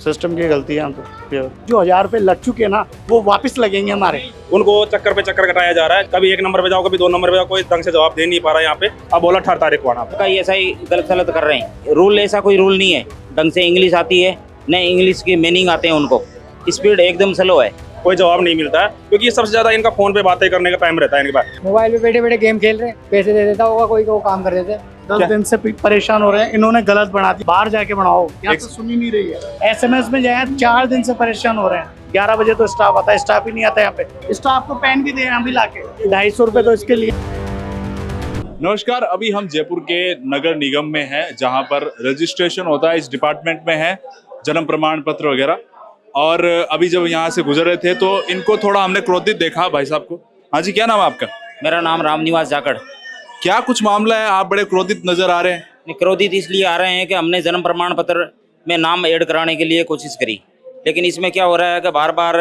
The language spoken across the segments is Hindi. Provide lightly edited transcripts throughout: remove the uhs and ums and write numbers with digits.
सिस्टम की गलतियां तो जो 1000 रुपए लग चुके हैं ना वो वापस लगेंगे हमारे। उनको चक्कर पे चक्कर कटाया जा रहा है, कभी 1 नंबर पे जाओ कभी 2 नंबर पे जाओ, कोई ढंग से जवाब दे नहीं पा रहा है यहाँ पे। अब बोला 18 तारीख को आना। कई ऐसा ही गलत सलत कर रहे हैं। रूल ऐसा कोई रूल नहीं है, ढंग से इंग्लिश आती है न इंग्लिश के मीनिंग आते हैं उनको, स्पीड एकदम स्लो है, कोई जवाब नहीं मिलता है क्योंकि सबसे ज्यादा इनका फोन पे बातें करने का टाइम रहता है इनके पास। मोबाइल पे बैठे बैठे गेम खेल रहे हैं, पैसे दे देता होगा कोई को काम कर देते। 10 दिन से परेशान हो रहे हैं, इन्होंने गलत बना दी। बाहर जाके बनाओ, यहाँ तो सुन ही नहीं रही है। SMS में जाए 4 दिन से परेशान हो रहे हैं। 11 बजे तो स्टाफ आता है, स्टाफ ही नहीं आता यहाँ पे। स्टाफ को पेन भी दे हम भी लाके 250 रुपए तो इसके लिए। नमस्कार, अभी हम जयपुर के नगर निगम में हैं जहां पर रजिस्ट्रेशन होता है। इस डिपार्टमेंट में है जन्म प्रमाण पत्र वगैरह। और अभी जब यहाँ से गुजर रहे थे तो इनको थोड़ा हमने क्रोधित देखा भाई साहब को। हाँ जी, क्या नाम है आपका? मेरा नाम रामनिवास जाखड़। क्या कुछ मामला है, आप बड़े क्रोधित नजर आ रहे हैं? क्रोधित इसलिए आ रहे हैं कि हमने जन्म प्रमाण पत्र में नाम ऐड कराने के लिए कोशिश करी, लेकिन इसमें क्या हो रहा है कि बार बार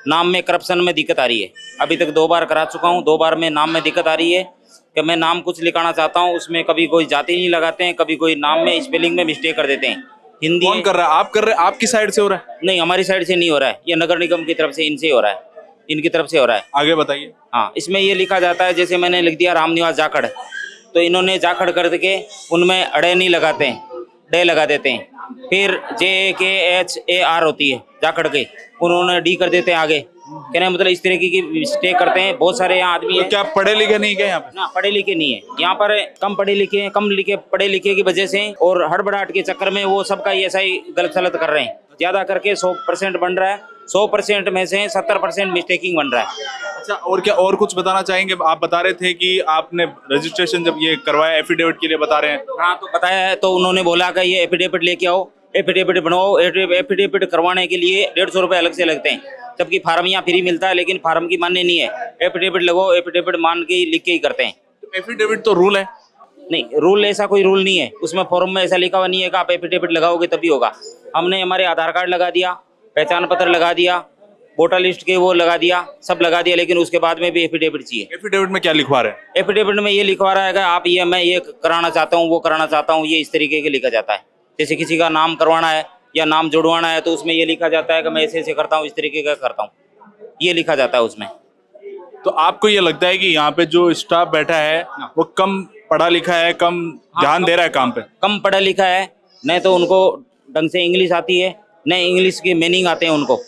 नाम में करप्शन में दिक्कत आ रही है। अभी तक 2 बार करा चुका हूँ, 2 बार में नाम में दिक्कत आ रही है कि मैं नाम कुछ लिखाना चाहता हूँ, उसमें कभी कोई जाति नहीं लगाते हैं, कभी कोई नाम में स्पेलिंग में मिस्टेक कर देते हैं। हिंदी कौन कर रहा है? आप कर रहे हैं? आपकी साइड से हो रहा है? नहीं, हमारी साइड से नहीं हो रहा है, ये नगर निगम की तरफ से इनसे हो रहा है, इनकी तरफ से हो रहा है। आगे बताइए। हाँ, इसमें ये लिखा जाता है, जैसे मैंने लिख दिया रामनिवास जाखड़, तो इन्होंने जाखड़ कर के उनमें अड़े नहीं लगाते हैं, डे लगा देते हैं। फिर JKHAR होती है जाखड़ के, उन्होंने D कर देते हैं आगे। कहने मतलब इस तरीके की मिस्टेक करते हैं। बहुत सारे यहाँ आदमी तो हैं, क्या पढ़े लिखे नहीं गए यहाँ पे? ना पढ़े लिखे नहीं है यहाँ पर, कम पढ़े लिखे हैं, पढ़े लिखे की वजह से और हड़बड़ाहट के चक्कर में वो सबका ही ऐसा ही गलत सलत कर रहे हैं। ज्यादा करके 100% बन रहा है, 100% में से 70% मिस्टेकिंग बन रहा है। अच्छा, और क्या और कुछ बताना चाहेंगे? आप बता रहे थे कि आपने रजिस्ट्रेशन जब ये करवाया एफिडेविट के लिए बता रहे हैं। हाँ, तो बताया है, तो उन्होंने बोला कि ये एफिडेविट लेके आओ, एफिडेविट बनवाओ। एफिडेविट करवाने के लिए 150 रुपये अलग से लगते हैं, जबकि फार्म यहाँ फ्री मिलता है, लेकिन फार्म की मान्य नहीं है। एफिडेविट लगाओ, एफिडेविट मान के लिख के ही करते हैं। तो एफिडेविट तो रूल है। नहीं, रूल ऐसा कोई रूल नहीं है, उसमें फॉर्म में ऐसा लिखा हुआ नहीं है कि आप एफिडेविट लगाओगे तभी होगा। हमने हमारे आधार कार्ड लगा दिया, पहचान पत्र लगा दिया, वोटर लिस्ट के वो लगा दिया, सब लगा दिया, लेकिन उसके बाद में भी एफिडेविट चाहिए। एफिडेविट में क्या लिखवा रहे हैं? एफिडेविट में ये लिखवा रहा है कि आप ये मैं ये कराना चाहता हूँ, वो कराना चाहता हूँ, ये इस तरीके के लिखा जाता है। जैसे किसी का नाम करवाना है या नाम जुड़वाना है तो उसमें ये लिखा जाता है कि मैं ऐसे ऐसे करता हूँ, इस तरीके का करता हूँ, ये लिखा जाता है उसमें। तो आपको ये लगता है कि यहाँ पे जो स्टाफ बैठा है वो कम पढ़ा लिखा है, कम ध्यान दे रहा है काम पे? कम पढ़ा लिखा है, न तो उनको ढंग से इंग्लिश आती है, न इंग्लिश के मीनिंग आते हैं उनको।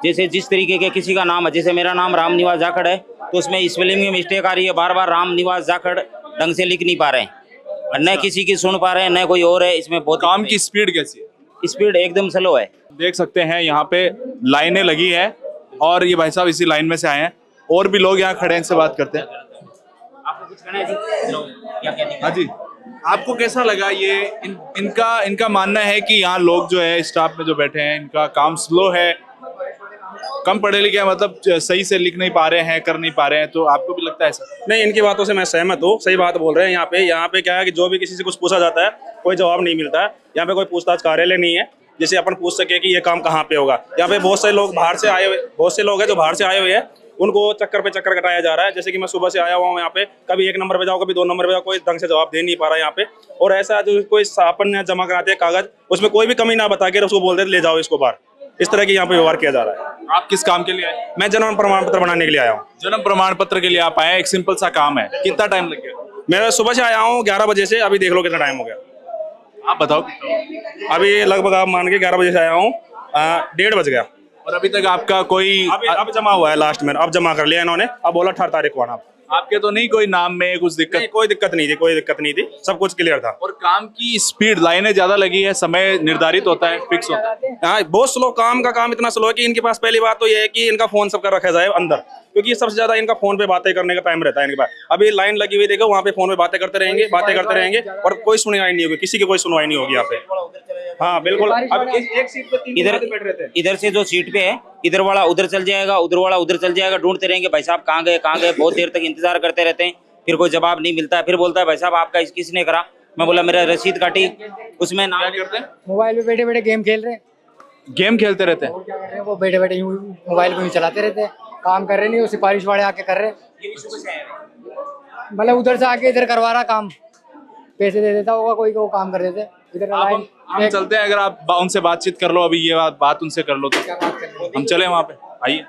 जैसे जिस तरीके के किसी का नाम है, जैसे मेरा नाम रामनिवास जाखड़ है, तो उसमें स्पेलिंग में मिस्टेक आ रही है, बार बार रामनिवास जाखड़ ढंग से लिख नहीं पा रहे हैं, न किसी की सुन पा रहे हैं, न कोई और है। इसमें बहुत काम की स्पीड कैसी है? स्पीड एकदम स्लो है। देख सकते हैं यहाँ पे लाइनें लगी है और ये भाई साहब इसी लाइन में से आए हैं। और भी लोग यहाँ खड़े हैं, इनसे बात करते हैं। आपको कुछ कहना है जी? हाँ जी, आपको कैसा लगा ये? इनका मानना है कि यहाँ लोग जो है स्टाफ में जो बैठे हैं इनका काम स्लो है, कम पढ़े लिखे हैं, मतलब सही से लिख नहीं पा रहे हैं, कर नहीं पा रहे हैं। तो आपको भी लगता है ऐसा? नहीं, इनकी बातों से मैं सहमत हूँ, सही बात बोल रहे हैं। यहाँ पे क्या है कि जो भी किसी से कुछ पूछा जाता है कोई जवाब नहीं मिलता है। यहाँ पे कोई पूछताछ कार्यालय नहीं है जिसे अपन पूछ सके कि ये काम कहाँ पे होगा। यहाँ पे बहुत से लोग बाहर से आए हुए, बहुत से लोग हैं जो बाहर से आए हुए हैं, उनको चक्कर पे चक्कर कटाया जा रहा है। जैसे कि मैं सुबह से आया हुआ हूँ यहाँ पे, कभी 1 नंबर पे जाओ कभी 2 नंबर पे जाओ, कोई ढंग से जवाब दे नहीं पा रहा है यहाँ पे। और ऐसा जो कोई अपन जमा कराते हैं कागज, उसमें कोई भी कमी ना बता के उसको बोलते ले जाओ इसको बाहर, इस तरह की यहाँ पे व्यवहार किया जा रहा है। आप किस काम के लिए आए? मैं जन्म प्रमाण पत्र बनाने के लिए आया हूँ। जन्म प्रमाण पत्र के लिए आप आए हैं, एक सिंपल सा काम है। कितना टाइम लग गया? मैं सुबह से आया हूँ 11 बजे से, अभी देख लो कितना टाइम हो गया। आप बताओ। अभी लगभग आप मान के 11 बजे से आया हूँ, 1:30 बज गया और अभी तक आपका कोई अब जमा हुआ है लास्ट में, अब जमा कर लिया इन्होंने। अब बोला 18 तारीख को आना। आपके तो नहीं कोई नाम में कुछ दिक्कत? नहीं, कोई दिक्कत नहीं थी, कोई दिक्कत नहीं थी, सब कुछ क्लियर था। और काम की स्पीड, लाइनें ज्यादा लगी है, समय निर्धारित होता है, फिक्स होता है। हाँ, बहुत स्लो काम इतना स्लो है कि इनके पास पहली बात तो ये है कि इनका फोन सबका रखा जाए अंदर, क्योंकि सबसे ज्यादा इनका फोन पे बातें करने का टाइम रहता है इनके पास। अभी लाइन लगी हुई देखो, वहाँ पे फोन पे बातें करते रहेंगे और कोई सुनवाई नहीं होगी, किसी की कोई सुनवाई नहीं होगी यहाँ पे। हाँ बिल्कुल। अब एक सीट पे 3 इधर बैठ रहे थे। इधर से जो सीट पे है, इधर वाला उधर चल जाएगा, उधर वाला उधर चल जाएगा, ढूंढते रहेंगे भाई साहब कहाँ गए कहाँ गए। बहुत देर तक इंतजार करते रहते हैं, फिर कोई जवाब नहीं मिलता है। फिर बोलता है भाई साहब आपका किसने करा? मैं बोला मेरा रसीद काटी, उसमें नाम करते हैं। मोबाइल पे बैठे बैठे गेम खेल रहे हैं, गेम खेलते रहते हैं। और क्या कर रहे हैं वो बैठे बैठे यूं मोबाइल को यूं चलाते रहते हैं, काम कर रहे नहीं, वो सिफारिश वाले आके कर रहे हैं। मतलब उधर से आके इधर करवा रहा काम, पैसे दे देता होगा कोई को काम कर देते। इधर आप लाइन हम चलते हैं, अगर आप उनसे बातचीत कर लो, अभी ये बात उनसे कर लो तो क्या बात कर रहे हैं? हम चले वहाँ पे। आइए।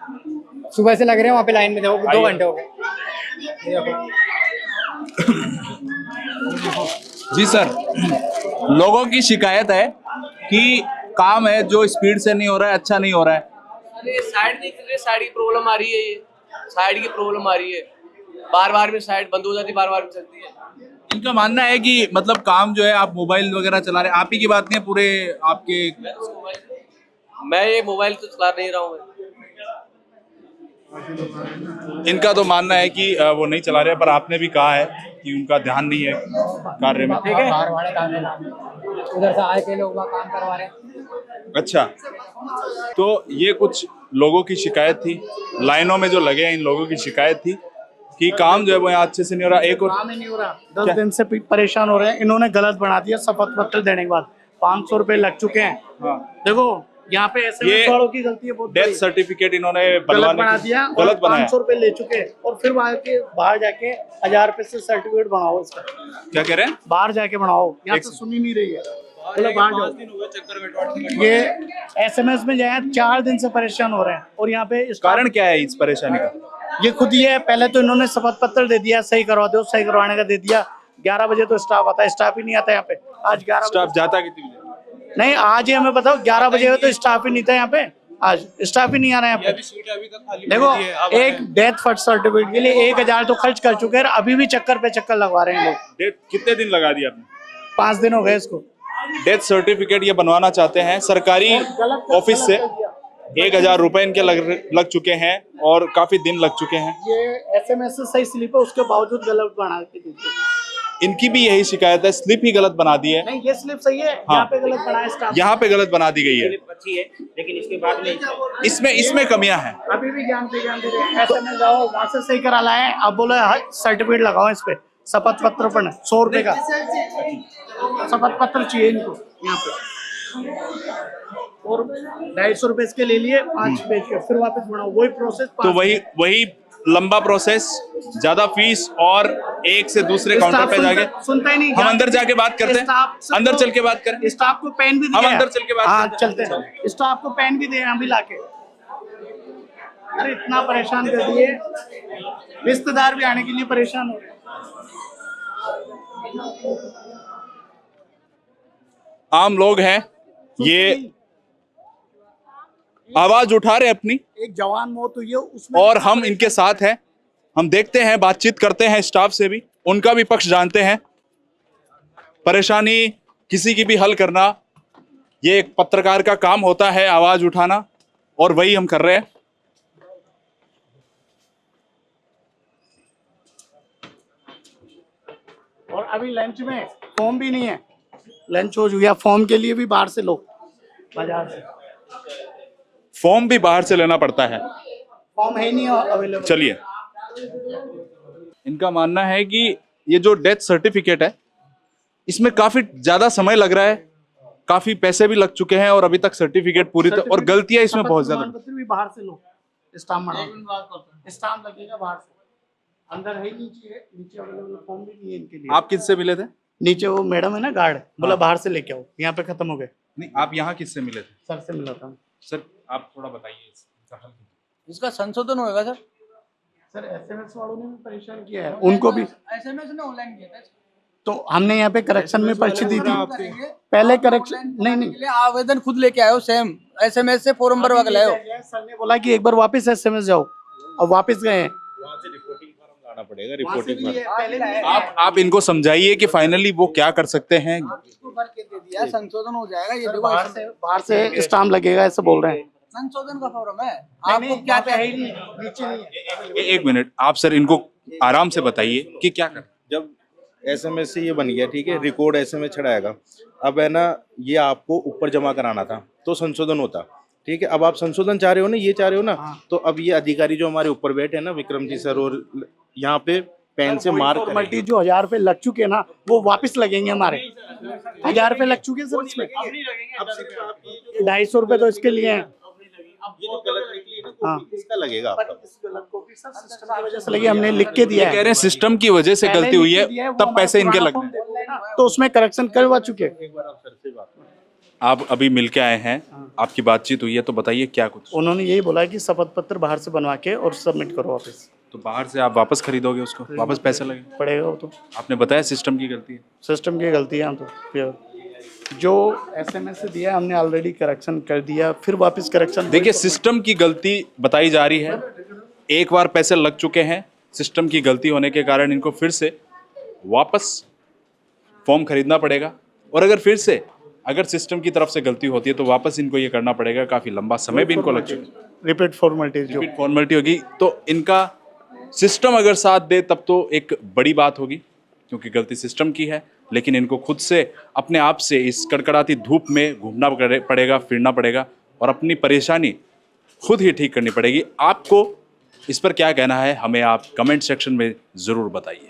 सुबह से लग रहे हैं वहाँ पे लाइन में, देखो 2 घंटे हो गए। ये देखो जी सर, लोगों की शिकायत है कि काम है जो स्पीड से नहीं हो रहा है, अच्छा नहीं हो रहा है। अरे साइड नहीं चल रही, साइड की प्रॉब्लम आ रही है, ये साइड की प्रॉब्लम आ रही है, बार बार में साइड बंद हो जाती है, बार बार में चलती है। इनका मानना है कि मतलब काम जो है आप मोबाइल वगैरह चला रहे हैं, आप ही की बात नहीं है, पूरे आपके। मैं ये मोबाइल तो चला नहीं रहा हूँ। इनका तो मानना है कि वो नहीं चला रहे, पर आपने भी कहा है कि उनका ध्यान नहीं है कार्य में। बाहर वाले काम में उधर से आए के लोग वहाँ काम करवा रहे हैं। अच्छा, तो ये कुछ लोगों की शिकायत थी, लाइनों में जो लगे हैं इन लोगों की शिकायत थी कि काम जो है वो यहाँ अच्छे से नहीं हो रहा। एक और काम ही नहीं हो रहा, 10 दिन से परेशान हो रहे हैं। इन्होंने गलत बना दिया, शपथ पत्र देने के बाद 500 रुपए लग चुके हैं। हाँ, देखो यहाँ पे SMS वालों की गलती है, बहुत डेथ बड़ी। सर्टिफिकेट इन्होंने गलत बना दिया, गलत बनाया। 500 रुपए ले चुके हैं और फिर बाहर जाके 1000 रुपए से सर्टिफिकेट बनाओ इसका। क्या कह रहे हैं? बाहर जाके बनाओ, यहाँ से सुन ही नहीं रही है। बोले बाहर जाओ। ये SMS में जाए 4 दिन से परेशान हो रहे हैं और यहाँ पे कारण क्या है इस परेशानी का? ये खुद ही है। पहले तो इन्होंने शपथ पत्र दे दिया, सही करवा दो, सही करवाने का दे दिया। 11 बजे तो स्टाफ आता है, स्टाफ ही नहीं आता यहाँ पे। आज 11 स्टाफ जाता कितनी बजे? नहीं, आज ही हमें बताओ 11 बजे तो स्टाफ ही नहीं था यहाँ पे। आज स्टाफ ही नहीं आ रहा है यहाँ पे। देखो, एक डेथ सर्टिफिकेट के लिए 1000 तो खर्च कर चुके हैं, अभी भी चक्कर पे चक्कर लगवा रहे हैं लोग। डेट कितने दिन लगा दिया आपने? 5 दिन हो गए इसको। डेथ सर्टिफिकेट ये बनवाना चाहते हैं सरकारी ऑफिस से। 1000 रुपए इनके लग चुके हैं और काफी दिन लग चुके हैं। ये SMS से सही स्लिप है, उसके बावजूद गलत बना के दीजिए। इनकी भी यही शिकायत है, स्लिप ही गलत बना दी है। नहीं, ये स्लिप सही है, हाँ। यहाँ पे गलत बना है स्टाफ। यहाँ पे गलत बना दी गई है, अच्छी है, लेकिन इसके बाद में इसमें कमियां हैं। अभी भी ज्ञान दे रहे हैं। SMS जाओ, वहाँ से सही करा लाए, अब बोले सर्टिफिकेट लगाओ इस पे, शपथ पत्र पर 100 रुपए का शपथ पत्र चाहिए इनको यहाँ पे। और 250 रुपए इसके ले लिए, 5 पेज के, फिर वापस बढ़ाओ, वही प्रोसेस। तो वही लंबा प्रोसेस, ज्यादा फीस और एक से दूसरे काउंटर पे जाके सुनता ही नहीं। हम अंदर जाके बात करते हैं, अंदर चल के बात करें। स्टाफ को पेन भी दिया, हम अंदर चल के बात हाँ चलते हैं। स्टाफ को पेन भी दे हम भी लाके। अरे इतना परेशान कर दिए, रिश्तेदार भी आने के लिए परेशान हो रहे हैं। आम लोग हैं, ये आवाज उठा रहे अपनी, एक जवान मौत हुई है उसमें, और हम इनके साथ हैं। हम देखते हैं, बातचीत करते हैं स्टाफ से भी, उनका भी पक्ष जानते हैं। परेशानी किसी की भी हल करना, ये एक पत्रकार का काम होता है, आवाज उठाना, और वही हम कर रहे हैं। और अभी लंच में फॉर्म भी नहीं है, लंच हो गया, फॉर्म के लिए भी बाहर से लो, बाजार से फॉर्म भी बाहर से लेना पड़ता है, फॉर्म है ही नहीं अवेलेबल। चलिए, इनका मानना है कि ये जो डेथ सर्टिफिकेट है, इसमें काफी ज्यादा समय लग रहा है, काफी पैसे भी लग चुके हैं और अभी तक सर्टिफिकेट पूरी तरह, और गलतियां इसमें बहुत ज्यादा। पत्र भी बाहर से लो, स्टाम्प लगेगा बाहर से, अंदर है नीचे अवेलेबल फॉर्म भी नहीं है इनके लिए। आप किससे मिले थे? नीचे वो मैडम है ना गार्ड, बोला बाहर से लेके आओ, यहाँ पे खत्म हो गए। नहीं, आप यहाँ किससे मिले थे? सर से मिला था। सर आप थोड़ा बताइए इसका हल। इसका संशोधन होएगा सर। सर SMS वालों ने भी परेशान किया है, उनको भी। SMS ने ऑनलाइन किया था, तो हमने यहाँ पे करेक्शन में पर्ची दी थी पहले, करेक्शन नहीं आवेदन खुद लेके आए हो, सेम SMS से फॉर्म भरवा के लाए हो। सर ने बोला कि एक बार वापस SMS जाओ, और वापस गए हैं। लाना पड़ेगा रिपोर्टिंग। आप इनको समझाइए कि फाइनली वो क्या कर सकते हैं। भर के दे दिया, संशोधन हो जाएगा। ये देखो बाहर से स्टाम्प लगेगा, ऐसे बोल रहे हैं। संशोधन का फॉर्म है, आपको क्या चाहिए? नीचे नहीं है। एक मिनट, आप सर इनको आराम से बताइए कि क्या कर। जब SMS से ये बन गया, ठीक है, रिकॉर्ड SMS चढ़ाएगा, अब है ना, ये आपको ऊपर जमा कराना था तो संशोधन होता, ठीक है। अब आप संशोधन चाह रहे हो ना, ये चाह रहे हो ना, तो अब ये अधिकारी जो हमारे ऊपर बैठे हैं ना, विक्रम जी सर, और यहाँ पे पेन से मार्क फॉर्मेलिटी जो 1000 रुपए लग चुके हैं ना, वो वापस लगेंगे हमारे। 1000 रुपए लग चुके हैं सर इसमें, 250 रुपए तो इसके लिए हैं। ये जो गलत निकली है ना, हाँ, इसका लगेगा आपका। इस गलत कॉपी सर सिस्टम की वजह से लगी, हमने लिख के दिया कह है। रहे हैं सिस्टम की वजह से गलती हुई है, तब पैसे इनके लग। तो उसमें करेक्शन करवा चुके हैं। आप अभी मिल के आए हैं, आपकी बातचीत हुई है, तो बताइए क्या कुछ। उन्होंने यही बोला है कि शपथ पत्र बाहर से बनवा के और सबमिट करो वापस। तो बाहर से आप वापस खरीदोगे उसको, वापस पैसे लगे? पड़ेगा वो तो, आपने बताया सिस्टम की गलती है। सिस्टम की गलती है। हम तो फिर जो एसएमएस से दिया हमने ऑलरेडी करेक्शन कर दिया, फिर वापस करेक्शन। देखिए, सिस्टम की गलती बताई जा रही है। एक बार पैसे लग चुके हैं, सिस्टम की गलती होने के कारण इनको फिर से वापस फॉर्म खरीदना पड़ेगा। और अगर सिस्टम की तरफ से गलती होती है तो वापस इनको ये करना पड़ेगा। काफ़ी लंबा समय भी इनको लग चुका है। रिपीट फॉर्मेलिटीज जो फॉर्मेलिटी होगी तो इनका सिस्टम अगर साथ दे तब तो एक बड़ी बात होगी, क्योंकि गलती सिस्टम की है। लेकिन इनको खुद से अपने आप से इस कड़कड़ाती धूप में घूमना पड़ेगा, फिरना पड़ेगा और अपनी परेशानी खुद ही ठीक करनी पड़ेगी। आपको इस पर क्या कहना है, हमें आप कमेंट सेक्शन में ज़रूर बताइए।